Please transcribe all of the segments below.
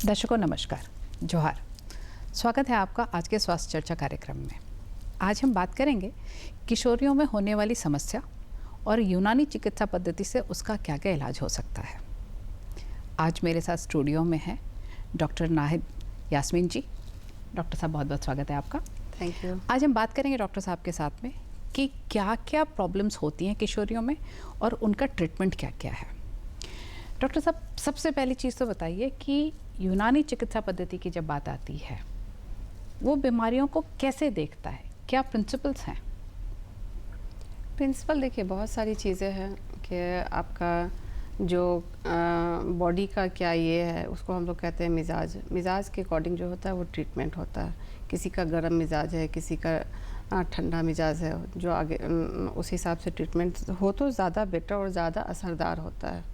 दर्शकों नमस्कार, जोहार। स्वागत है आपका आज के स्वास्थ्य चर्चा कार्यक्रम में। आज हम बात करेंगे किशोरियों में होने वाली समस्या और यूनानी चिकित्सा पद्धति से उसका क्या क्या इलाज हो सकता है। आज मेरे साथ स्टूडियो में है डॉक्टर नाहिद यास्मीन जी। डॉक्टर साहब बहुत बहुत स्वागत है आपका। Thank you. आज हम बात करेंगे डॉक्टर साहब के साथ में कि क्या क्या प्रॉब्लम्स होती हैं किशोरियों में और उनका ट्रीटमेंट क्या क्या है। डॉक्टर साहब, सबसे पहली चीज़ तो बताइए कि यूनानी चिकित्सा पद्धति की जब बात आती है वो बीमारियों को कैसे देखता है, क्या प्रिंसिपल्स हैं? प्रिंसिपल देखिए बहुत सारी चीज़ें हैं कि आपका जो बॉडी का क्या ये है उसको हम लोग कहते हैं मिजाज के अकॉर्डिंग जो होता है वो ट्रीटमेंट होता है। किसी का गर्म मिजाज है, किसी का ठंडा मिजाज है, जो आगे उस हिसाब से ट्रीटमेंट हो तो ज़्यादा बेटर और ज़्यादा असरदार होता है।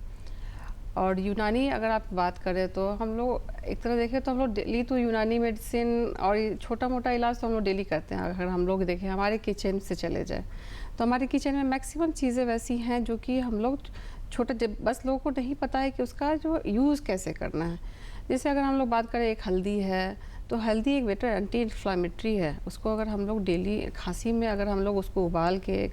और यूनानी अगर आप बात करें तो हम लोग एक तरह देखें तो हम लोग डेली तो यूनानी मेडिसिन और छोटा मोटा इलाज तो हम लोग डेली करते हैं। अगर हम लोग देखें हमारे किचन से चले जाए तो हमारे किचन में मैक्सिमम चीज़ें वैसी हैं जो कि हम लोग बस लोगों को नहीं पता है कि उसका जो यूज़ कैसे करना है। जैसे अगर हम लोग बात करें एक हल्दी है तो हल्दी एक बेटर एंटी इन्फ्लामेटरी है। उसको अगर हम लोग डेली खांसी में अगर हम लोग उसको उबाल के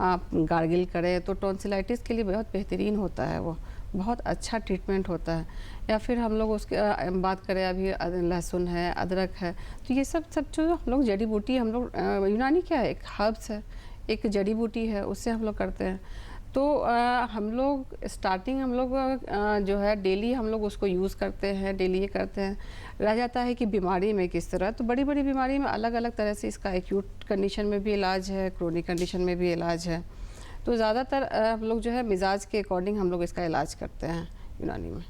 आप गार्गिल करें तो टॉन्सिलाइटिस के लिए बहुत बेहतरीन होता है, वो बहुत अच्छा ट्रीटमेंट होता है। या फिर हम लोग उसके बात करें अभी लहसुन है, अदरक है, तो ये सब जो हम लोग जड़ी बूटी हम लोग यूनानी क्या है, एक हर्ब्स है, एक जड़ी बूटी है, उससे हम लोग करते हैं। तो हम लोग स्टार्टिंग हम लोग जो है डेली हम लोग उसको यूज़ करते हैं, डेली ये करते हैं। रह जाता है कि बीमारी में किस तरह, तो बड़ी बड़ी बीमारी में अलग अलग तरह से इसका एक्यूट कंडीशन में भी इलाज है, क्रोनिक कंडीशन में भी इलाज है। तो ज़्यादातर हम लोग जो है मिजाज के अकॉर्डिंग हम लोग इसका इलाज करते हैं यूनानी में।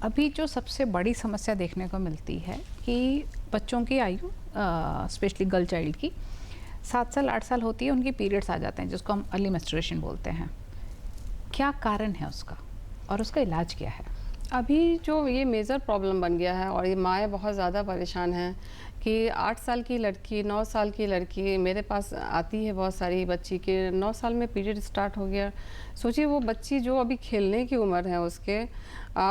अभी जो सबसे बड़ी समस्या देखने को मिलती है कि बच्चों की आयु स्पेशली गर्ल चाइल्ड की 7 साल 8 साल होती है, उनके पीरियड्स आ जाते हैं जिसको हम अर्ली मेंस्ट्रुएशन बोलते हैं। क्या कारण है उसका और उसका इलाज क्या है? अभी जो ये मेजर प्रॉब्लम बन गया है और ये माएँ बहुत ज़्यादा परेशान हैं कि 8 साल की लड़की, 9 साल की लड़की मेरे पास आती है, बहुत सारी बच्ची के 9 साल में पीरियड स्टार्ट हो गया। सोचिए वो बच्ची जो अभी खेलने की उम्र है उसके,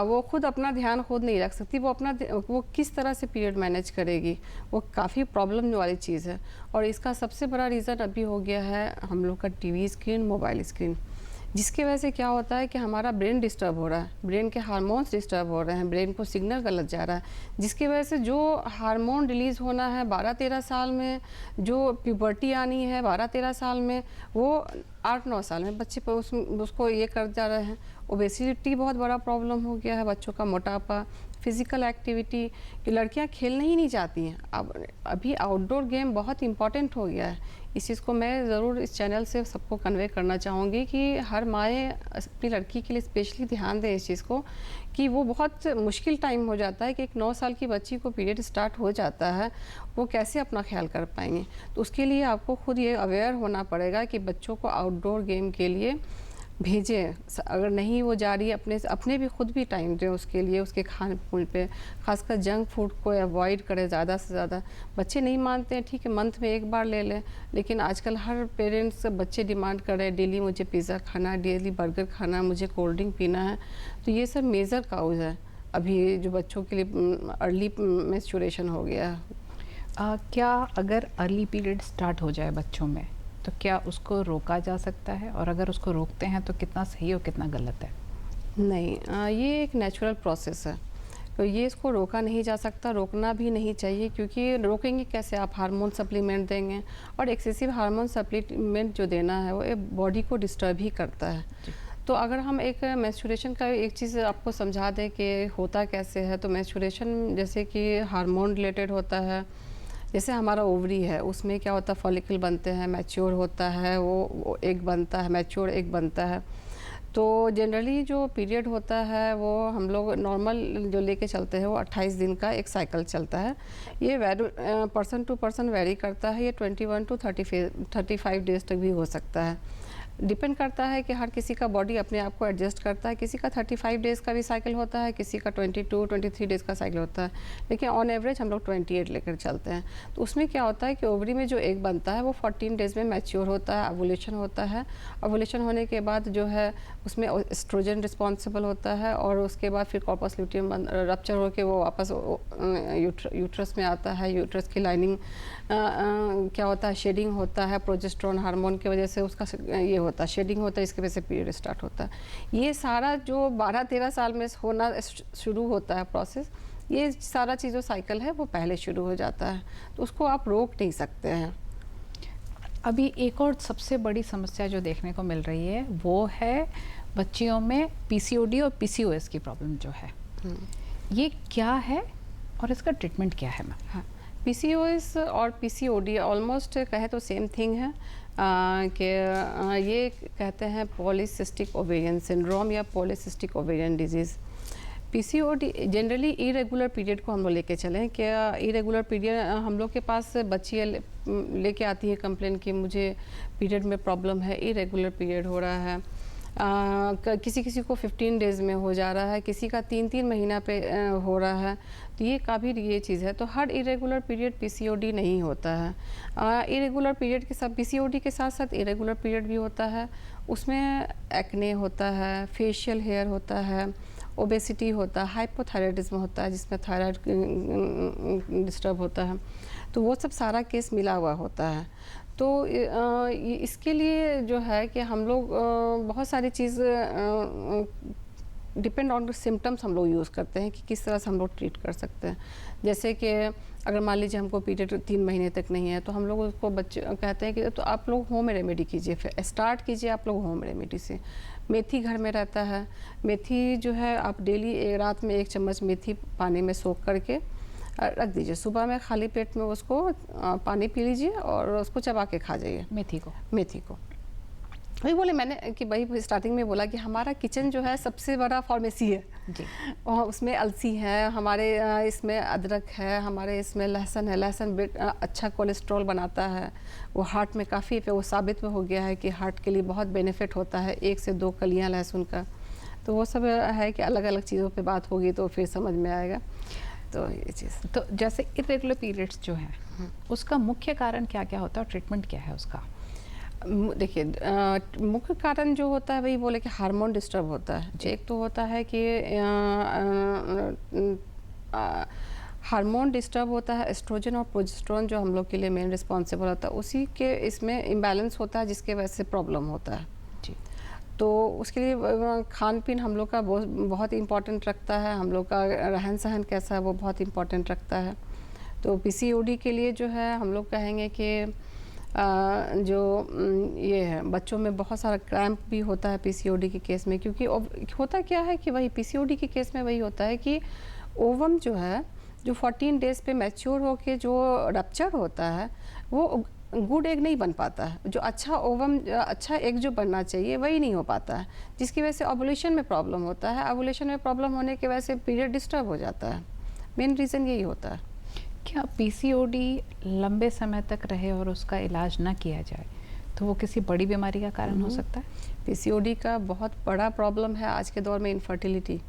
वो खुद अपना ध्यान खुद नहीं रख सकती, वो किस तरह से पीरियड मैनेज करेगी, वो काफ़ी प्रॉब्लम वाली चीज़ है। और इसका सबसे बड़ा रीज़न अभी हो गया है हम लोग का टीवी स्क्रीन, मोबाइल स्क्रीन, जिसकी वजह से क्या होता है कि हमारा ब्रेन डिस्टर्ब हो रहा है, ब्रेन के हार्मोन्स डिस्टर्ब हो रहे हैं, ब्रेन को सिग्नल गलत जा रहा है, जिसकी वजह से जो हार्मोन रिलीज़ होना है 12-13 साल में, जो प्यूबर्टी आनी है 12-13 साल में, वो 8-9 साल में बच्चे उसको ये कर जा रहे हैं। ओबेसिटी बहुत बड़ा प्रॉब्लम हो गया है, बच्चों का मोटापा, फिज़िकल एक्टिविटी, कि लड़कियां खेलना ही नहीं चाहती हैं। अब अभी आउटडोर गेम बहुत इम्पॉर्टेंट हो गया है। इस चीज़ को मैं ज़रूर इस चैनल से सबको कन्वे करना चाहूँगी कि हर माएँ अपनी लड़की के लिए स्पेशली ध्यान दें इस चीज़ को, कि वो बहुत मुश्किल टाइम हो जाता है कि एक 9 साल की बच्ची को पीरियड स्टार्ट हो जाता है, वो कैसे अपना ख्याल कर पाएंगे। तो उसके लिए आपको खुद ये अवेयर होना पड़ेगा कि बच्चों को आउटडोर गेम के लिए भेजें। अगर नहीं वो जा रही है, अपने भी खुद भी टाइम दें उसके लिए, उसके खाने पीने पे, खासकर जंक फूड को अवॉइड करें ज़्यादा से ज़्यादा। बच्चे नहीं मानते हैं, ठीक है मंथ में एक बार ले लें, लेकिन आजकल हर पेरेंट्स बच्चे डिमांड कर रहे हैं डेली मुझे पिज़्ज़ा खाना है, डेली बर्गर खाना है, मुझे कोल्ड ड्रिंक पीना है। तो ये सब मेजर काउज है अभी जो बच्चों के लिए अर्ली मेंस्ट्रुएशन हो गया है। क्या अगर अर्ली पीरियड स्टार्ट हो जाए बच्चों में तो क्या उसको रोका जा सकता है, और अगर उसको रोकते हैं तो कितना सही और कितना गलत है? नहीं, ये एक नेचुरल प्रोसेस है, तो ये इसको रोका नहीं जा सकता, रोकना भी नहीं चाहिए, क्योंकि रोकेंगे कैसे? आप हार्मोन सप्लीमेंट देंगे, और एक्सेसिव हार्मोन सप्लीमेंट जो देना है वो बॉडी को डिस्टर्ब ही करता है। तो अगर हम एक मेंस्ट्रुएशन का एक चीज़ आपको समझा दें कि होता कैसे है, तो मेंस्ट्रुएशन जैसे कि हार्मोन रिलेटेड होता है। जैसे हमारा ओवरी है, उसमें क्या होता है, फॉलिकल बनते हैं, मैच्योर होता है, वो एग बनता है, मैच्योर एग बनता है। तो जनरली जो पीरियड होता है वो हम लोग नॉर्मल जो लेके चलते हैं वो 28 दिन का एक साइकिल चलता है। ये पर्सन टू पर्सन वेरी करता है, ये 21 to 35 डेज तक भी हो सकता है। डिपेंड करता है कि हर किसी का बॉडी अपने आप को एडजस्ट करता है। किसी का 35 डेज़ का भी साइकिल होता है, किसी का 22-23 डेज़ का साइकिल होता है, लेकिन ऑन एवरेज हम लोग 28 लेकर चलते हैं। तो उसमें क्या होता है कि ओवरी में जो एग बनता है वो 14 डेज़ में मैच्योर होता है, ओव्यूलेशन होता है। ओव्यूलेशन होने के बाद जो है उसमें एस्ट्रोजन रिस्पॉन्सिबल होता है, और उसके बाद फिर कॉर्पस ल्यूटियम रप्चर होकर वो वापस यूट्रस में आता है। यूट्रस की लाइनिंग क्या होता है, शेडिंग होता है, प्रोजेस्टेरोन हार्मोन की वजह से उसका ये होता है, शेडिंग होता है, इसकी वजह से पीरियड स्टार्ट होता है। ये सारा जो 12-13 साल में होना शुरू होता है प्रोसेस, ये सारा चीज़ जो साइकिल है वो पहले शुरू हो जाता है, तो उसको आप रोक नहीं सकते हैं। अभी एक और सबसे बड़ी समस्या जो देखने को मिल रही है वो है बच्चियों में पीसीओडी और पीसीओएस की प्रॉब्लम जो है, ये क्या है और इसका ट्रीटमेंट क्या है मैम? हाँ, पीसीओएस और पीसीओडी ऑलमोस्ट कहे तो सेम थिंग है, कि ये कहते हैं पॉलीसिस्टिक ओवेरियन सिंड्रोम या polycystic ovarian disease. PCOD generally irregular period को हम लोग लेके चलें, क्या इरेगुलर पीरियड हम लोग के पास बच्चियाँ लेके आती है कंप्लेन कि मुझे पीरियड में प्रॉब्लम है, इरेगुलर पीरियड हो रहा है। किसी किसी को 15 डेज़ में हो जा रहा है, किसी का 3-3 महीना पे हो रहा है, तो ये काफ़ी ये चीज़ है। तो हर इरेगुलर पीरियड पीसीओडी नहीं होता है। इरेगुलर पीरियड के साथ पीसीओडी के साथ साथ इरेगुलर पीरियड भी होता है, उसमें एक्ने होता है, फेशियल हेयर होता है, ओबेसिटी होता है, हाइपोथायराइडिज्म होता है जिसमें थायराइड डिस्टर्ब होता है, तो वो सब सारा केस मिला हुआ होता है। तो इसके लिए जो है कि हम लोग बहुत सारी चीज़ डिपेंड ऑन द सिम्टम्स हम लोग यूज़ करते हैं कि किस तरह से हम लोग ट्रीट कर सकते हैं। जैसे कि अगर मान लीजिए हमको पीरियड 3 महीने तक नहीं है, तो हम लोग उसको बच्चे कहते हैं कि तो आप लोग होम रेमेडी कीजिए, फिर स्टार्ट कीजिए आप लोग होम रेमेडी से। मेथी घर में रहता है, मेथी जो है आप डेली रात में 1 चम्मच मेथी पानी में सोख करके रख दीजिए, सुबह में खाली पेट में उसको पानी पी लीजिए और उसको चबा के खा जाइए मेथी को। वही बोले मैंने कि वही स्टार्टिंग में बोला कि हमारा किचन जो है सबसे बड़ा फार्मेसी है जी। और उसमें अलसी है, हमारे इसमें अदरक है, हमारे इसमें लहसुन है। लहसुन अच्छा कोलेस्ट्रॉल बनाता है, वो हार्ट में काफ़ी वो साबित हो गया है कि हार्ट के लिए बहुत बेनिफिट होता है 1 से 2 कलियाँ लहसुन का। तो वो सब है कि अलग अलग चीज़ों पे बात होगी तो फिर समझ में आएगा। तो ये चीज़ तो जैसे इरेगुलर पीरियड्स जो हैं उसका मुख्य कारण क्या क्या होता है और ट्रीटमेंट क्या है उसका? देखिए, मुख्य कारण जो होता है वही बोले कि हार्मोन डिस्टर्ब होता है। एक तो होता है कि हार्मोन डिस्टर्ब होता है, एस्ट्रोजन और प्रोजेस्टेरोन जो हम लोग के लिए मेन रिस्पॉन्सिबल होता है, उसी के इसमें इम्बैलेंस होता है जिसके वजह से प्रॉब्लम होता है जी। तो उसके लिए खान पीन हम लोग का बहुत इम्पोर्टेंट रखता है, हम लोग का रहन सहन कैसा है वो बहुत इम्पोर्टेंट रखता है। तो पीसीओडी के लिए जो है हम लोग कहेंगे कि जो ये है बच्चों में बहुत सारा क्रैम्प भी होता है पीसीओडी के केस में, क्योंकि होता क्या है कि वही पीसीओडी के केस में वही होता है कि ओवम जो है जो 14 डेज़ पे मैच्योर होके जो रप्चर होता है वो गुड एग नहीं बन पाता है। जो अच्छा ओवम अच्छा एग जो बनना चाहिए वही नहीं हो पाता है, जिसकी वजह से ओवुलेशन में प्रॉब्लम होता है। ओवुलेशन में प्रॉब्लम होने की वजह से पीरियड डिस्टर्ब हो जाता है। मेन रीज़न यही होता है। क्या पीसीओडी लंबे समय तक रहे और उसका इलाज ना किया जाए तो वो किसी बड़ी बीमारी का कारण हो सकता है? पीसीओडी का बहुत बड़ा प्रॉब्लम है आज के दौर में इनफर्टिलिटी।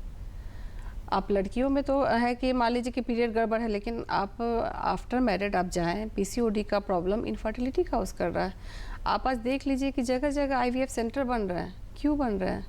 आप लड़कियों में तो है कि मान लीजिए कि पीरियड गड़बड़ है, लेकिन आप आफ्टर मैरिड आप जाएं, पीसीओडी का प्रॉब्लम इनफर्टिलिटी काउज कर रहा है। आप आज देख लीजिए कि जगह जगह आईवीएफ सेंटर बन रहे हैं। क्यों बन रहे हैं?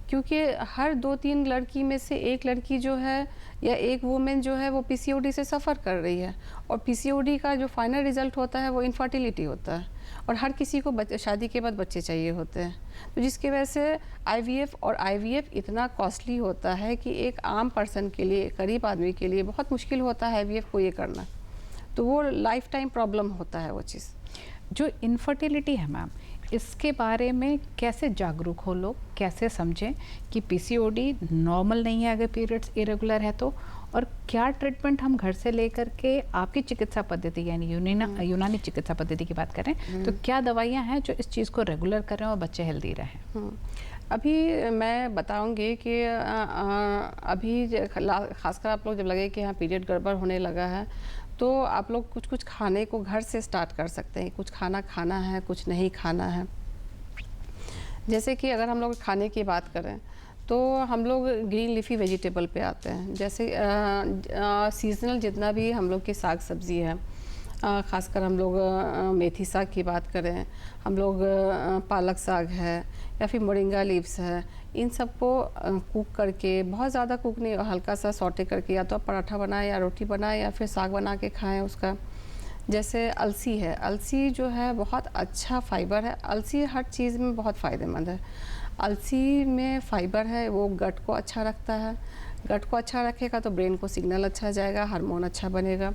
क्योंकि हर 2-3 लड़की में से एक लड़की जो है या एक वुमेन जो है वो पीसीओडी से सफ़र कर रही है, और पीसीओडी का जो फाइनल रिजल्ट होता है वो इनफर्टिलिटी होता है, और हर किसी को शादी के बाद बच्चे चाहिए होते हैं। तो जिसकी वजह से आईवीएफ इतना कॉस्टली होता है कि एक आम पर्सन के लिए, गरीब आदमी के लिए बहुत मुश्किल होता है आईवीएफ को ये करना। तो वो लाइफ टाइम प्रॉब्लम होता है वो चीज़। जो इनफर्टिलिटी है मैम, इसके बारे में कैसे जागरूक हो लोग, कैसे समझें कि पीसीओडी नॉर्मल नहीं है अगर पीरियड्स इरेगुलर है तो, और क्या ट्रीटमेंट हम घर से लेकर के आपकी चिकित्सा पद्धति यानी यूनानी चिकित्सा पद्धति की बात करें तो क्या दवाइयाँ हैं जो इस चीज़ को रेगुलर करें और बच्चे हेल्दी रहें? अभी मैं बताऊंगी कि अभी खासकर आप लोग जब लगे कि यहाँ पीरियड गड़बड़ होने लगा है तो आप लोग कुछ कुछ खाने को घर से स्टार्ट कर सकते हैं। कुछ खाना खाना है, कुछ नहीं खाना है। जैसे कि अगर हम लोग खाने की बात करें तो हम लोग ग्रीन लीफी वेजिटेबल पे आते हैं। जैसे सीजनल जितना भी हम लोग की साग सब्ज़ी है, ख़ासकर हम लोग मेथी साग की बात करें, हम लोग पालक साग है या फिर मोरिंगा लीव्स है, इन सबको कुक करके, बहुत ज़्यादा कुक नहीं, हल्का सा सौटे करके या तो आप पराठा बनाएं या रोटी बनाएं या फिर साग बना के खाएं उसका। जैसे अलसी है, अलसी जो है बहुत अच्छा फाइबर है, अलसी हर चीज़ में बहुत फ़ायदेमंद है। अलसी में फाइबर है, वो गट को अच्छा रखता है, गट को अच्छा रखेगा तो ब्रेन को सिग्नल अच्छा जाएगा, हार्मोन अच्छा बनेगा।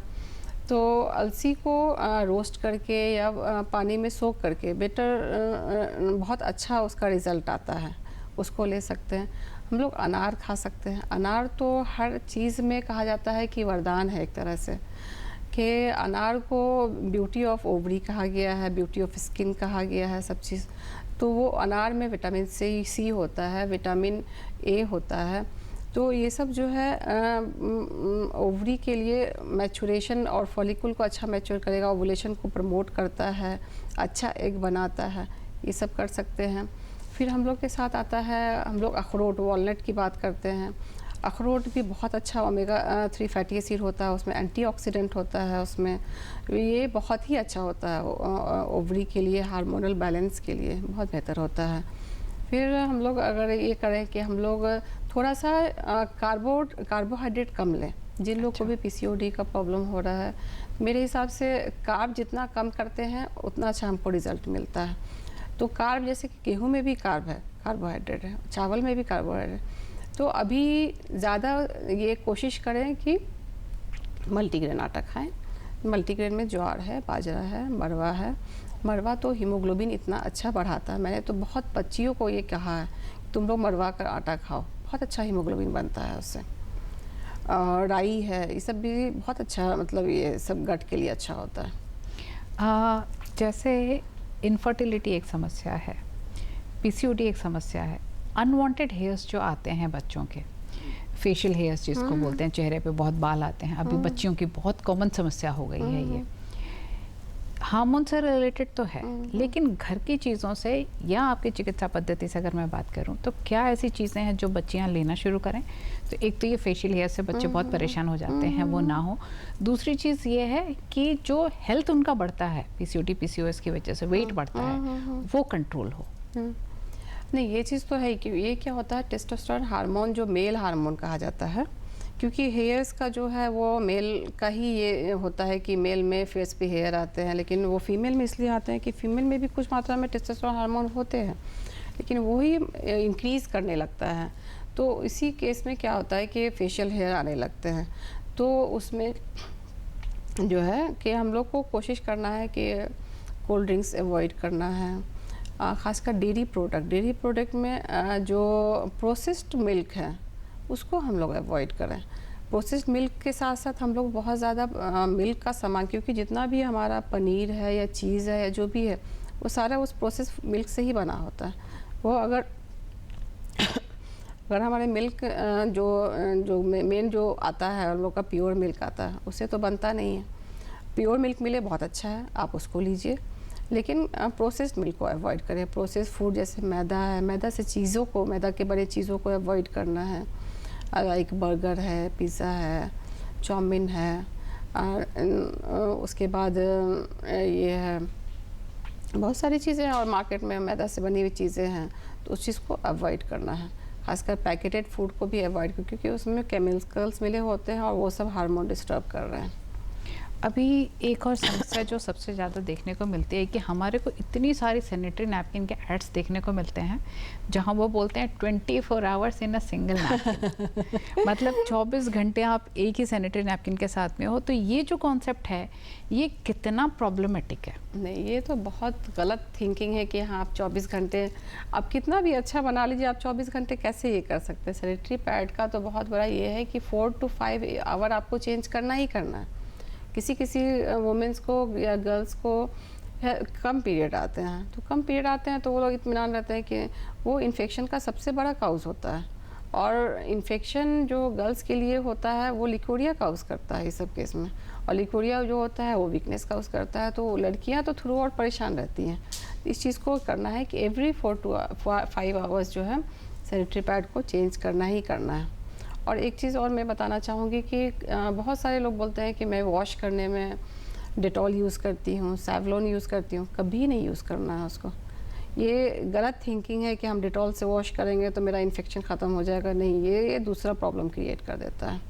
तो अलसी को रोस्ट करके या पानी में सोख करके बहुत अच्छा उसका रिज़ल्ट आता है, उसको ले सकते हैं। हम लोग अनार खा सकते हैं। अनार तो हर चीज़ में कहा जाता है कि वरदान है एक तरह से, कि अनार को ब्यूटी ऑफ ओवरी कहा गया है, ब्यूटी ऑफ स्किन कहा गया है, सब चीज़। तो वो अनार में विटामिन सी होता है, विटामिन ए होता है। तो ये सब जो है ओवरी के लिए मैचुरेशन और फॉलिकल को अच्छा मैच्योर करेगा, ओवुलेशन को प्रमोट करता है, अच्छा एग बनाता है, ये सब कर सकते हैं। फिर हम लोग के साथ आता है, हम लोग अखरोट, वॉलनट की बात करते हैं। अखरोट भी बहुत अच्छा ओमेगा 3 फैटी एसिड होता है, उसमें एंटीऑक्सीडेंट होता है, उसमें ये बहुत ही अच्छा होता है ओवरी के लिए, हार्मोनल बैलेंस के लिए बहुत बेहतर होता है। फिर हम लोग अगर ये करें कि हम लोग थोड़ा सा कार्बोहाइड्रेट कम लें, जिन लोग को भी पीसीओडी का प्रॉब्लम हो रहा है, मेरे हिसाब से कार्ब जितना कम करते हैं उतना अच्छा हमको रिज़ल्ट मिलता है। तो कार्ब जैसे कि गेहूं में भी कार्ब है, कार्बोहाइड्रेट है, चावल में भी कार्बोहाइड्रेट। तो अभी ज़्यादा ये कोशिश करें कि मल्टीग्रेन आटा खाएं। मल्टीग्रेन में ज्वार है, बाजरा है, मरवा है। मरवा तो हीमोग्लोबिन इतना अच्छा बढ़ाता है, मैंने तो बहुत बच्चियों को ये कहा है तुम लोग मरवा का आटा खाओ, बहुत अच्छा हीमोग्लोबिन बनता है उससे। राई है, ये सब भी बहुत अच्छा, मतलब ये सब गट के लिए अच्छा होता है। जैसे इनफर्टिलिटी एक समस्या है, पीसीओडी एक समस्या है, अनवांटेड हेयर्स जो आते हैं बच्चों के, फेशियल हेयर्स जिसको बोलते हैं, चेहरे पे बहुत बाल आते हैं, अभी बच्चियों की बहुत कॉमन समस्या हो गई है ये। हार्मोन से रिलेटेड तो है, लेकिन घर की चीज़ों से या आपकी चिकित्सा पद्धति से अगर मैं बात करूं तो क्या ऐसी चीज़ें हैं जो बच्चियां लेना शुरू करें? तो एक तो ये फेशियल हेयर से बच्चे बहुत परेशान हो जाते हैं, वो ना हो। दूसरी चीज़ ये है कि जो हेल्थ उनका बढ़ता है पीसीओडी पीसीओएस की वजह से, वेट बढ़ता है, वो कंट्रोल हो। नहीं, ये चीज़ तो है कि ये क्या होता है, टेस्टोस्टेरोन हार्मोन जो मेल हार्मोन कहा जाता है, क्योंकि हेयर्स का जो है वो मेल का ही ये होता है कि मेल में फेस पे हेयर आते हैं, लेकिन वो फीमेल में इसलिए आते हैं कि फीमेल में भी कुछ मात्रा में टेस्टोस्टेरोन हार्मोन होते हैं, लेकिन वो ही इंक्रीज़ करने लगता है। तो इसी केस में क्या होता है कि फेशियल हेयर आने लगते हैं। तो उसमें जो है कि हम लोग को कोशिश करना है कि कोल्ड ड्रिंक्स अवॉइड करना है, ख़ासकर डेयरी प्रोडक्ट में जो प्रोसेस्ड मिल्क है उसको हम लोग अवॉइड करें। प्रोसेस्ड मिल्क के साथ साथ हम लोग बहुत ज़्यादा मिल्क का सामान, क्योंकि जितना भी हमारा पनीर है या चीज़ है या जो भी है वो सारा उस प्रोसेस्ड मिल्क से ही बना होता है। वो अगर अगर हमारे मिल्क जो मेन जो आता है हम लोग का प्योर मिल्क आता है, उससे तो बनता नहीं है। प्योर मिल्क मिले बहुत अच्छा है, आप उसको लीजिए, लेकिन प्रोसेस्ड मिल्क को अवॉइड करें। प्रोसेस्ड फूड जैसे मैदा है, मैदा से चीज़ों को, मैदा के बने चीज़ों को अवॉइड करना है। लाइक बर्गर है, पिज़्ज़ा है, चाउमीन है, उसके बाद ये है, बहुत सारी चीज़ें हैं और मार्केट में मैदा से बनी हुई चीज़ें हैं, तो उस चीज़ को अवॉइड करना है। खासकर पैकेटेड फूड को भी अवॉइड करें, क्योंकि उसमें केमिकल्स मिले होते हैं और वो सब हार्मोन डिस्टर्ब कर रहे हैं। अभी एक और समस्या जो सबसे ज़्यादा देखने को मिलती है कि हमारे को इतनी सारी सैनिटरी नैपकिन के एड्स देखने को मिलते हैं जहां वो बोलते हैं 24 hours in a single napkin, मतलब 24 घंटे आप एक ही सैनिटरी नैपकिन के साथ में हो। तो ये जो कॉन्सेप्ट है ये कितना प्रॉब्लमेटिक है? नहीं, ये तो बहुत गलत थिंकिंग है कि हाँ आप 24 घंटे, आप कितना भी अच्छा बना लीजिए, आप 24 घंटे कैसे ये कर सकते हैं। सैनिटरी पैड का तो बहुत बड़ा ये है कि 4 to 5 आवर आपको चेंज करना ही करना है। किसी वुमेंस को या गर्ल्स को कम पीरियड आते हैं, तो कम पीरियड आते हैं तो वो लोग इत्मीनान रहते हैं कि वो इन्फेक्शन का सबसे बड़ा काउज होता है, और इन्फेक्शन जो गर्ल्स के लिए होता है वो लिकोरिया काउज करता है इस सब केस में, और लिकोरिया जो होता है वो वीकनेस काउज करता है। तो लड़कियां तो थ्रू आउट परेशान रहती हैं, इस चीज़ को करना है कि एवरी 4 to 5 आवर्स जो है सैनिटरी पैड को चेंज करना ही करना है। और एक चीज़ और मैं बताना चाहूँगी कि बहुत सारे लोग बोलते हैं कि मैं वॉश करने में डेटॉल यूज़ करती हूँ, सेवलॉन यूज़ करती हूँ। कभी नहीं यूज़ करना है उसको। ये गलत थिंकिंग है कि हम डेटॉल से वॉश करेंगे तो मेरा इन्फेक्शन ख़त्म हो जाएगा। नहीं, ये दूसरा प्रॉब्लम क्रिएट कर देता है।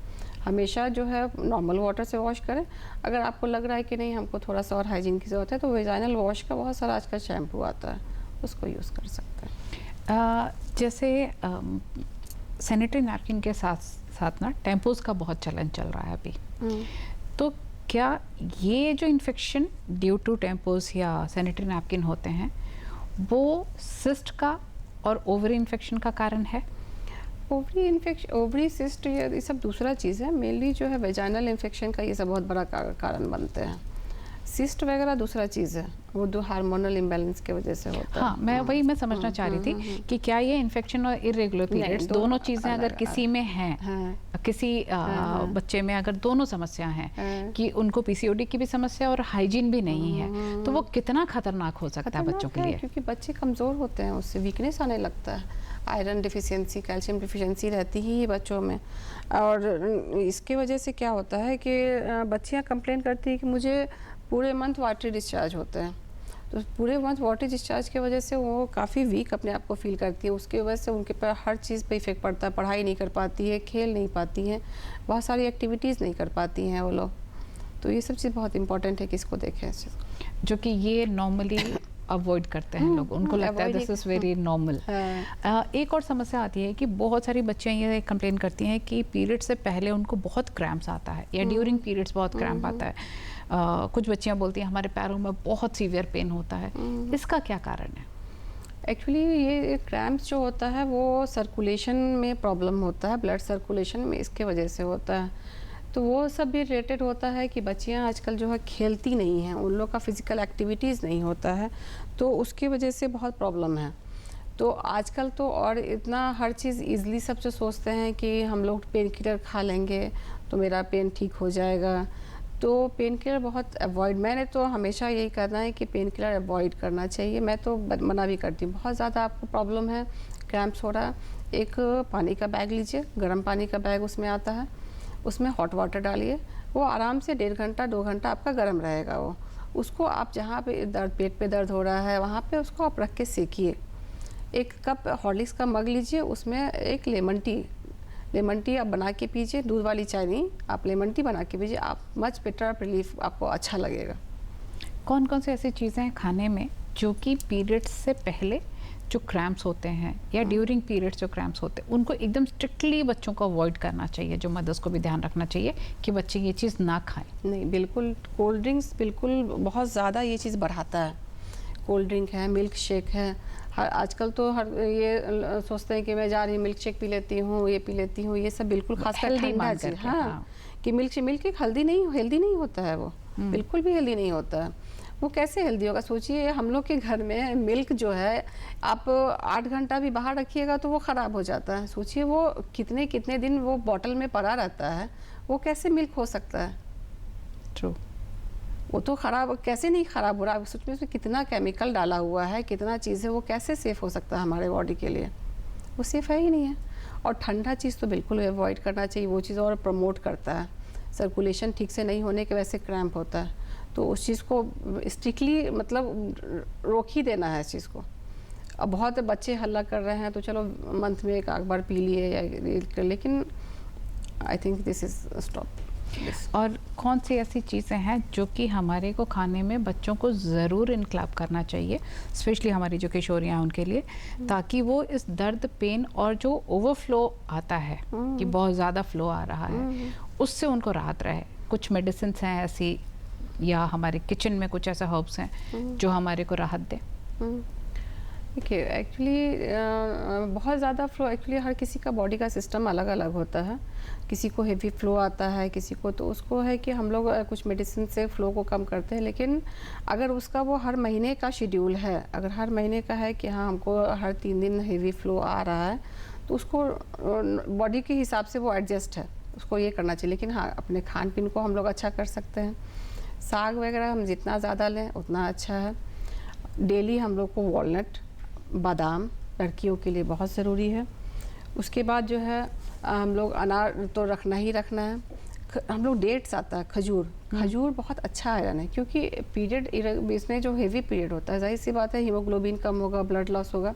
हमेशा जो है नॉर्मल वाटर से वॉश करें। अगर आपको लग रहा है कि नहीं हमको थोड़ा सा और हाइजीन की ज़रूरत है तो वेजाइनल वॉश का बहुत सारा आजकल शैम्पू आता है, उसको यूज़ कर सकते हैं। जैसे सैनिटरी नैपकिन के साथ साथ ना टेम्पोज का बहुत चलन चल रहा है अभी, तो क्या ये जो इन्फेक्शन ड्यू टू टेम्पोज या सैनिटरी नैपकिन होते हैं वो सिस्ट का और ओवरी इन्फेक्शन का कारण है? ओवरी इन्फेक्शन, ओवरी सिस्ट, ये सब दूसरा चीज़ है। मेनली जो है वेजाइनल इन्फेक्शन का ये सब बहुत बड़ा कारण बनते हैं। सिस्ट वगैरह दूसरा चीज़ है, वो दो हार्मोनल इम्बैलेंस की वजह से होता है। हाँ, मैं समझना चाह रही थी कि क्या ये इन्फेक्शन और इरेगुलर पीरियड्स दोनों चीज़ें अगर किसी में हैं, किसी बच्चे में अगर दोनों समस्या हैं कि उनको पीसीओडी की भी समस्या और हाइजीन भी नहीं है, तो वो कितना खतरनाक हो सकता है बच्चों के लिए? क्योंकि बच्चे कमज़ोर होते हैं, उससे वीकनेस आने लगता है। आयरन डिफिशियंसी, कैल्शियम डिफिशियंसी रहती ही है बच्चों में। और इसके वजह से क्या होता है कि बच्चियाँ कंप्लेन करती हैं कि मुझे पूरे मंथ वाटरी डिस्चार्ज होते हैं। तो पूरे मंथ वाटरी डिस्चार्ज की वजह से वो काफ़ी वीक अपने आप को फील करती है। उसकी वजह से उनके पर हर चीज़ पे इफ़ेक्ट पड़ता है। पढ़ाई नहीं कर पाती है, खेल नहीं पाती हैं, बहुत सारी एक्टिविटीज़ नहीं कर पाती हैं वो लोग। तो ये सब चीज़ बहुत इंपॉर्टेंट है कि इसको देखें, जो कि ये नॉर्मली अवॉइड करते हैं लोग, उनको लगता है दिस इज़ वेरी नॉर्मल। एक और समस्या आती है कि बहुत सारी बच्चियां ये कंप्लेन करती हैं कि पीरियड से पहले उनको बहुत क्रैम्प्स आता है या ड्यूरिंग पीरियड्स बहुत क्रैम्प आता है। कुछ बच्चियां बोलती हैं हमारे पैरों में बहुत सीवियर पेन होता है। इसका क्या कारण है? एक्चुअली ये क्रैम्प्स जो होता है वो सर्कुलेशन में प्रॉब्लम होता है, ब्लड सर्कुलेशन में, इसके वजह से होता है। तो वो सब भी रिलेटेड होता है कि बच्चियां आजकल जो है खेलती नहीं हैं, उन लोग का फिज़िकल एक्टिविटीज़ नहीं होता है, तो उसकी वजह से बहुत प्रॉब्लम है। तो आजकल तो और इतना हर चीज़ ईज़िली सब जो सोचते हैं कि हम लोग पेन किलर खा लेंगे तो मेरा पेन ठीक हो जाएगा। तो पेन किलर बहुत अवॉइड, मैंने तो हमेशा यही करना है कि पेन किलर अवॉइड करना चाहिए। मैं तो मना भी करती हूँ। बहुत ज़्यादा आपको प्रॉब्लम है, क्रैम्प्स हो रहा है, एक पानी का बैग लीजिए, गर्म पानी का बैग उसमें आता है, उसमें हॉट वाटर डालिए, वो आराम से 1.5 घंटा 2 घंटा आपका गर्म रहेगा वो। उसको आप जहाँ पे दर्द, पेट पे दर्द हो रहा है वहाँ पे उसको आप रख के सेकिए। एक कप हॉर्लिक्स का मग लीजिए, उसमें एक लेमन टी आप बना के पीजिए। दूध वाली चाय नहीं, आप लेमन टी बना के पीजिए, आप मच बेटर रिलीफ, आपको अच्छा लगेगा। कौन कौन सी ऐसी चीज़ें हैं खाने में जो कि पीरियड्स से पहले जो क्रैम्प्स होते हैं या ड्यूरिंग पीरियड्स जो क्रैम्प्स होते हैं उनको एकदम स्ट्रिक्टली बच्चों को अवॉइड करना चाहिए, जो मदर्स को भी ध्यान रखना चाहिए कि बच्चे ये चीज़ ना खाएं? नहीं, बिल्कुल कोल्ड ड्रिंक्स बिल्कुल बहुत ज़्यादा ये चीज़ बढ़ाता है। कोल्ड ड्रिंक है, मिल्क शेक है, आजकल तो हर ये सोचते हैं कि मैं जा रही हूँ मिल्क शेक पी लेती हूँ, ये पी लेती हूँ, ये सब बिल्कुल खासकर ठंडा चीज़। हाँ, कि मिल्क शेक हेल्दी नहीं होता है वो, बिल्कुल भी हेल्दी नहीं होता है। वो कैसे हेल्दी होगा? सोचिए हम लोग के घर में मिल्क जो है आप 8 घंटा भी बाहर रखिएगा तो वो ख़राब हो जाता है। सोचिए वो कितने कितने दिन वो बॉटल में पड़ा रहता है, वो कैसे मिल्क हो सकता है? ट्रू। वो तो ख़राब कैसे नहीं ख़राब हो रहा है? सोच में उसमें कितना केमिकल डाला हुआ है, कितना चीज़ है, वो कैसे सेफ़ हो सकता है हमारे बॉडी के लिए? वो सेफ़ है ही नहीं है। और ठंडा चीज़ तो बिल्कुल अवॉइड करना चाहिए, वो चीज़ और प्रमोट करता है। सर्कुलेशन ठीक से नहीं होने की वजह से क्रैम्प होता है, तो उस चीज़ को स्ट्रिक्टली मतलब रोक ही देना है इस चीज़ को। अब बहुत बच्चे हल्ला कर रहे हैं तो चलो मंथ में एक आध बार पी लिए या, लेकिन I think this is stop. और कौन सी ऐसी चीज़ें हैं जो कि हमारे को खाने में बच्चों को ज़रूर इनक्लूड करना चाहिए, स्पेशली हमारी जो किशोरियाँ हैं उनके लिए, ताकि वो इस दर्द, पेन और जो ओवरफ्लो आता है कि बहुत ज़्यादा फ्लो आ रहा है, उससे उनको राहत रहे? कुछ मेडिसिन हैं ऐसी या हमारे किचन में कुछ ऐसे हर्ब्स हैं जो हमारे को राहत दें? देखिए एक्चुअली बहुत ज़्यादा फ्लो, एक्चुअली हर किसी का बॉडी का सिस्टम अलग अलग होता है। किसी को हेवी फ्लो आता है, किसी को, तो उसको है कि हम लोग कुछ मेडिसिन से फ्लो को कम करते हैं। लेकिन अगर उसका वो हर महीने का शेड्यूल है, अगर हर महीने का है कि हाँ हमको हर 3 दिन हेवी फ्लो आ रहा है, तो उसको बॉडी के हिसाब से वो एडजस्ट है, उसको ये करना चाहिए। लेकिन हाँ, अपने खान पीन को हम लोग अच्छा कर सकते हैं। साग वगैरह हम जितना ज़्यादा लें उतना अच्छा है। डेली हम लोग को वॉलनट, बादाम लड़कियों के लिए बहुत ज़रूरी है। उसके बाद जो है हम लोग अनार तो रखना ही रखना है। हम लोग डेट्स आता है, खजूर बहुत अच्छा आयरन है, क्योंकि पीरियड इसमें जो हेवी पीरियड होता है, जाहिर सी बात है हीमोग्लोबिन कम होगा, ब्लड लॉस होगा।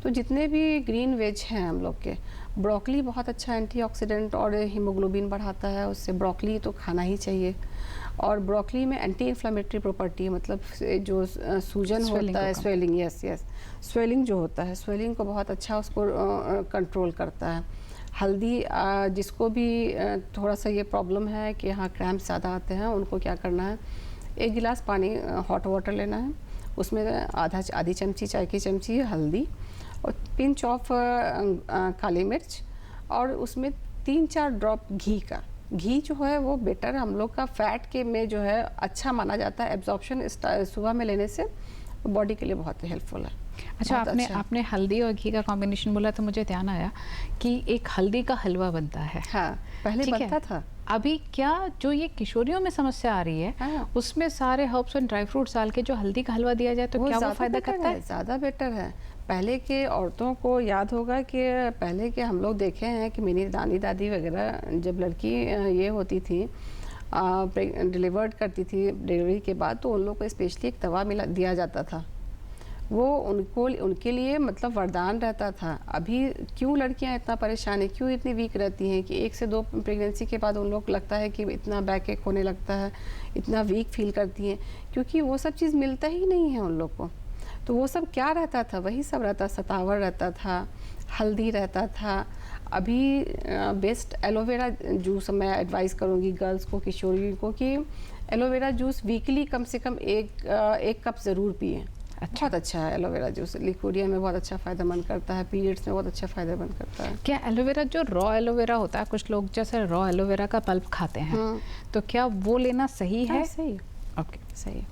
तो जितने भी ग्रीन वेज हैं हम लोग के, ब्रोकली बहुत अच्छा एंटीऑक्सीडेंट और हीमोग्लोबिन बढ़ाता है, उससे ब्रोकली तो खाना ही चाहिए। और ब्रोकली में एंटी इन्फ्लेमेटरी प्रॉपर्टी है, मतलब जो सूजन होता है, स्वेलिंग, यस स्वेलिंग जो होता है, स्वेलिंग को बहुत अच्छा उसको कंट्रोल करता है। हल्दी, जिसको भी थोड़ा सा ये प्रॉब्लम है कि यहाँ क्रैम्प ज़्यादा आते हैं, उनको क्या करना है, 1 गिलास पानी हॉट वाटर लेना है, उसमें आधी चमची, चाय की चमची हल्दी और पिंच ऑफ काली मिर्च, और उसमें 3-4 ड्रॉप घी का। घी जो है वो बेटर हम लोग का फैट के में जो है अच्छा माना जाता है, एब्जॉर्प्शन सुबह में लेने से बॉडी के लिए बहुत हेल्पफुल है। अच्छा, आपने हल्दी और घी का कॉम्बिनेशन बोला तो मुझे ध्यान आया कि एक हल्दी का हलवा बनता है। हाँ, पहले बनता था। अभी क्या जो ये किशोरियों में समस्या आ रही है, हाँ। उसमें सारे हर्ब्स और ड्राई फ्रूट्स डाल के जो हल्दी का हलवा दिया जाए तो क्या वो फायदा करता है? ज़्यादा बेटर है। पहले के औरतों को याद होगा कि पहले के हम लोग देखे हैं कि मेरी नानी दादी वगैरह जब लड़की ये होती थी, डिलीवर्ड करती थी, डिलीवरी के बाद, तो उन लोग को स्पेशली एक दवा दिया जाता था। वो उनके लिए मतलब वरदान रहता था। अभी क्यों लड़कियां इतना परेशान हैं, क्यों इतनी वीक रहती हैं कि 1 से 2 प्रेगनेंसी के बाद उन लोग लगता है कि इतना बैक एक होने लगता है, इतना वीक फील करती हैं, क्योंकि वो सब चीज़ मिलता ही नहीं है उन लोग को। तो वो सब क्या रहता था, वही सब रहता, सतावर रहता था, हल्दी रहता था। अभी बेस्ट एलोवेरा जूस मैं एडवाइस करूँगी गर्ल्स को, किशोरियों को, कि एलोवेरा जूस वीकली कम से कम एक कप ज़रूर पिएँ। बहुत अच्छा है एलोवेरा जूस, लिकोरिया में बहुत अच्छा फ़ायदेमंद करता है, पीरियड्स में बहुत अच्छा फ़ायदेमंद करता है। क्या एलोवेरा, जो रॉ एलोवेरा होता है, कुछ लोग जैसे रॉ एलोवेरा का पल्प खाते हैं, तो क्या वो लेना सही है? सही, ओके, सही।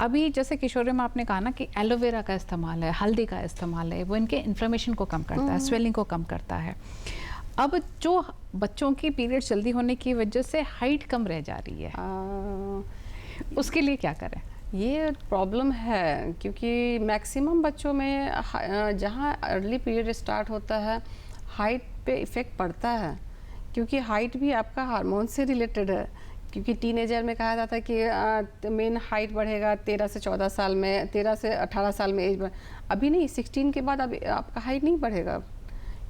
अभी जैसे किशोरी में आपने कहा ना कि एलोवेरा का इस्तेमाल है, हल्दी का इस्तेमाल है, वो इनके इन्फ्लेमेशन को कम करता है, स्वेलिंग को कम करता है। अब जो बच्चों की पीरियड जल्दी होने की वजह से हाइट कम रह जा रही है, उसके लिए क्या करें? ये प्रॉब्लम है, क्योंकि मैक्सिमम बच्चों में जहाँ अर्ली पीरियड स्टार्ट होता है, हाइट पे इफ़ेक्ट पड़ता है, क्योंकि हाइट भी आपका हार्मोन से रिलेटेड है। क्योंकि टीनेजर में कहा जाता है कि मेन हाइट बढ़ेगा 13 से 14 साल में, 13 से 18 साल में एज बढ़, अभी नहीं, 16 के बाद अभी आपका हाइट नहीं बढ़ेगा,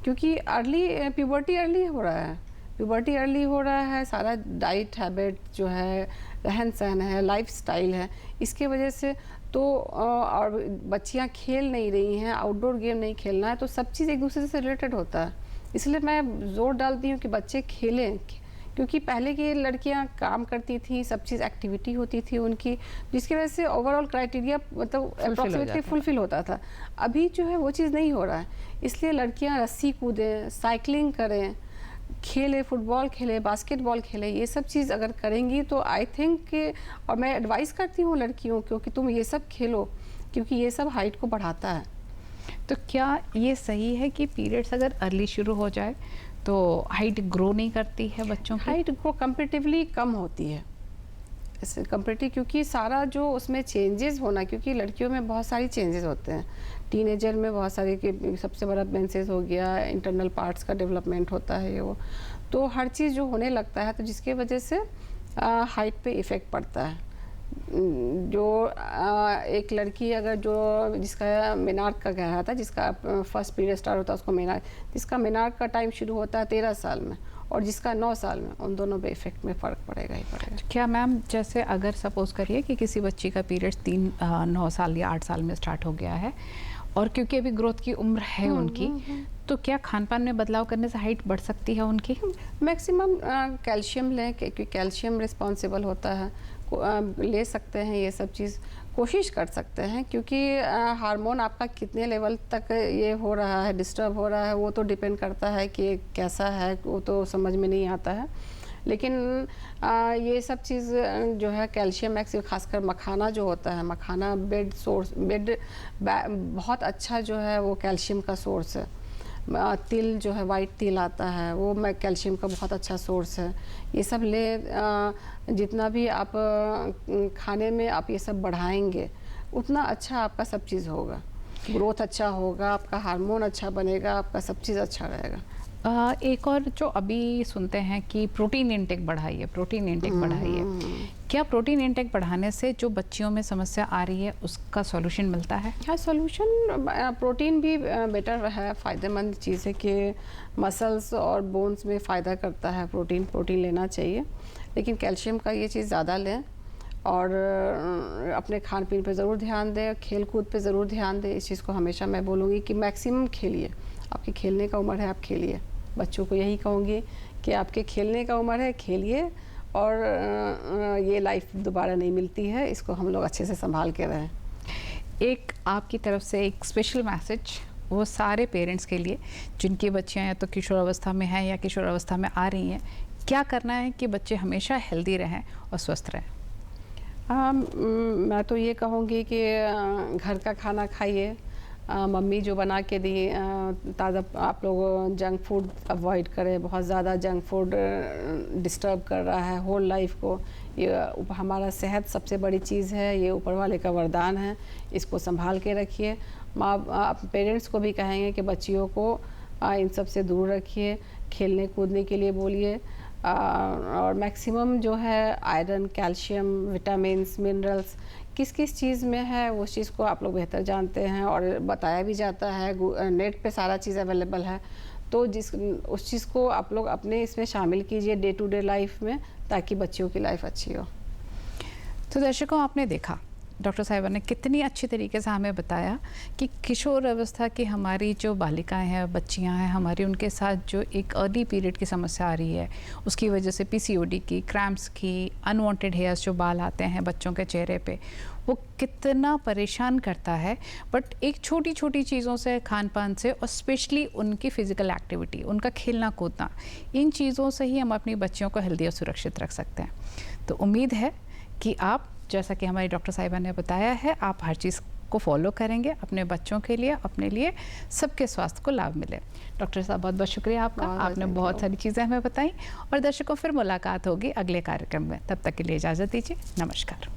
क्योंकि अर्ली प्यूबर्टी अर्ली हो रहा है, प्यूबर्टी अर्ली हो रहा है। सारा डाइट हैबिट जो है, रहन सहन है, लाइफस्टाइल है, इसके वजह से तो और बच्चियां खेल नहीं रही हैं, आउटडोर गेम नहीं खेलना है, तो सब चीज़ एक दूसरे से रिलेटेड होता है। इसलिए मैं ज़ोर डालती हूँ कि बच्चे खेलें, क्योंकि पहले की लड़कियां काम करती थी, सब चीज़ एक्टिविटी होती थी उनकी, जिसकी वजह से ओवरऑल क्राइटेरिया मतलब अप्रॉक्सीमेटली फुलफिल होता था। अभी जो है वो चीज़ नहीं हो रहा है, इसलिए लड़कियां रस्सी कूदें, साइकिलिंग करें, खेले, फुटबॉल खेले, बास्केटबॉल खेले, ये सब चीज़ अगर करेंगी तो आई थिंक, और मैं एडवाइस करती हूँ लड़कियों को कि तुम ये सब खेलो, क्योंकि ये सब हाइट को बढ़ाता है। तो क्या ये सही है कि पीरियड्स अगर अर्ली शुरू हो जाए तो हाइट ग्रो नहीं करती है बच्चों की? हाइट को कंपेरेटिवली कम होती है ऐसे कंपेरेटिव, क्योंकि सारा जो उसमें चेंजेस होना, क्योंकि लड़कियों में बहुत सारी चेंजेस होते हैं, टीनेजर में बहुत सारे, कि सबसे बड़ा मेंसेस हो गया, इंटरनल पार्ट्स का डेवलपमेंट होता है, ये वो, तो हर चीज़ जो होने लगता है, तो जिसके वजह से हाइट पे इफ़ेक्ट पड़ता है। जो एक लड़की अगर जो जिसका मेनार्क का कह रहा था, जिसका फर्स्ट पीरियड स्टार्ट होता है उसको मेनार्क, जिसका मेनार्क का टाइम शुरू होता है 13 साल में और जिसका 9 साल में, उन दोनों पे इफेक्ट में फ़र्क पड़ेगा ही पड़ेगा। क्या मैम, जैसे अगर सपोज करिए कि किसी बच्ची का पीरियड 9 साल या 8 साल में स्टार्ट हो गया है, और क्योंकि अभी ग्रोथ की उम्र है उनकी, तो क्या खान पान में बदलाव करने से हाइट बढ़ सकती है उनकी? मैक्सिमम कैल्शियम लें, क्योंकि कैल्शियम रिस्पॉन्सिबल होता है, ले सकते हैं, ये सब चीज़ कोशिश कर सकते हैं, क्योंकि हार्मोन आपका कितने लेवल तक ये हो रहा है, डिस्टर्ब हो रहा है, वो तो डिपेंड करता है कि कैसा है, वो तो समझ में नहीं आता है। लेकिन ये सब चीज़ जो है कैल्शियम मैक्स, खासकर मखाना जो होता है, मखाना बेड बहुत अच्छा जो है वो कैल्शियम का सोर्स है। तिल जो है, वाइट तिल आता है, वो मैं कैल्शियम का बहुत अच्छा सोर्स है। ये सब जितना भी आप खाने में आप ये सब बढ़ाएंगे उतना अच्छा आपका सब चीज़ होगा, ग्रोथ अच्छा होगा, आपका हार्मोन अच्छा बनेगा, आपका सब चीज़ अच्छा रहेगा। एक और जो अभी सुनते हैं कि प्रोटीन इंटेक बढ़ाइए, प्रोटीन इंटेक बढ़ाइए। क्या प्रोटीन इंटेक बढ़ाने से जो बच्चियों में समस्या आ रही है उसका सॉल्यूशन मिलता है? हाँ, सॉल्यूशन प्रोटीन भी बेटर है, फ़ायदेमंद चीज़ है कि मसल्स और बोन्स में फ़ायदा करता है प्रोटीन लेना चाहिए, लेकिन कैल्शियम का ये चीज़ ज़्यादा लें और अपने खान पीन पे ज़रूर ध्यान दें, खेल कूद पे ज़रूर ध्यान दें। इस चीज़ को हमेशा मैं बोलूँगी कि मैक्सिमम खेलिए, आपके खेलने का उम्र है, आप खेलिए। बच्चों को यही कहूँगी कि आपके खेलने का उम्र है, खेलिए, और ये लाइफ दोबारा नहीं मिलती है, इसको हम लोग अच्छे से संभाल के रहें। एक आपकी तरफ से एक स्पेशल मैसेज वो सारे पेरेंट्स के लिए जिनकी बच्चियां या तो किशोर अवस्था में हैं या किशोर अवस्था में आ रही हैं, क्या करना है कि बच्चे हमेशा हेल्दी रहें और स्वस्थ रहें? मैं तो ये कहूँगी कि घर का खाना खाइए, मम्मी जो बना के दी ताज़ा। आप लोग जंक फूड अवॉइड करें, बहुत ज़्यादा जंक फूड डिस्टर्ब कर रहा है होल लाइफ को। ये हमारा सेहत सबसे बड़ी चीज़ है, ये ऊपर वाले का वरदान है, इसको संभाल के रखिए। आप पेरेंट्स को भी कहेंगे कि बच्चियों को इन सब से दूर रखिए, खेलने कूदने के लिए बोलिए, और मैक्सिमम जो है आयरन, कैल्शियम, विटामिन्स, मिनरल्स किस किस चीज़ में है उस चीज़ को आप लोग बेहतर जानते हैं और बताया भी जाता है, नेट पे सारा चीज़ अवेलेबल है। तो उस चीज़ को आप लोग अपने इसमें शामिल कीजिए डे टू डे लाइफ में, ताकि बच्चियों की लाइफ अच्छी हो। तो दर्शकों, आपने देखा डॉक्टर साहिबा ने कितनी अच्छी तरीके से हमें बताया कि किशोर अवस्था की हमारी जो बालिकाएं हैं, बच्चियां हैं हमारी, उनके साथ जो एक अर्ली पीरियड की समस्या आ रही है, उसकी वजह से पीसीओडी की, क्रैम्प्स की, अनवांटेड हेयर्स जो बाल आते हैं बच्चों के चेहरे पे, वो कितना परेशान करता है। बट एक छोटी छोटी चीज़ों से, खान पान से, और स्पेशली उनकी फ़िज़िकल एक्टिविटी, उनका खेलना कूदना, इन चीज़ों से ही हम अपनी बच्चियों को हेल्दी और सुरक्षित रख सकते हैं। तो उम्मीद है कि आप, जैसा कि हमारी डॉक्टर साहिबा ने बताया है, आप हर चीज़ को फॉलो करेंगे अपने बच्चों के लिए, अपने लिए, सबके स्वास्थ्य को लाभ मिले। डॉक्टर साहब, बहुत बहुत शुक्रिया आपका, आपने बहुत सारी चीज़ें हमें बताई। और दर्शकों, फिर मुलाकात होगी अगले कार्यक्रम में, तब तक के लिए इजाज़त दीजिए, नमस्कार।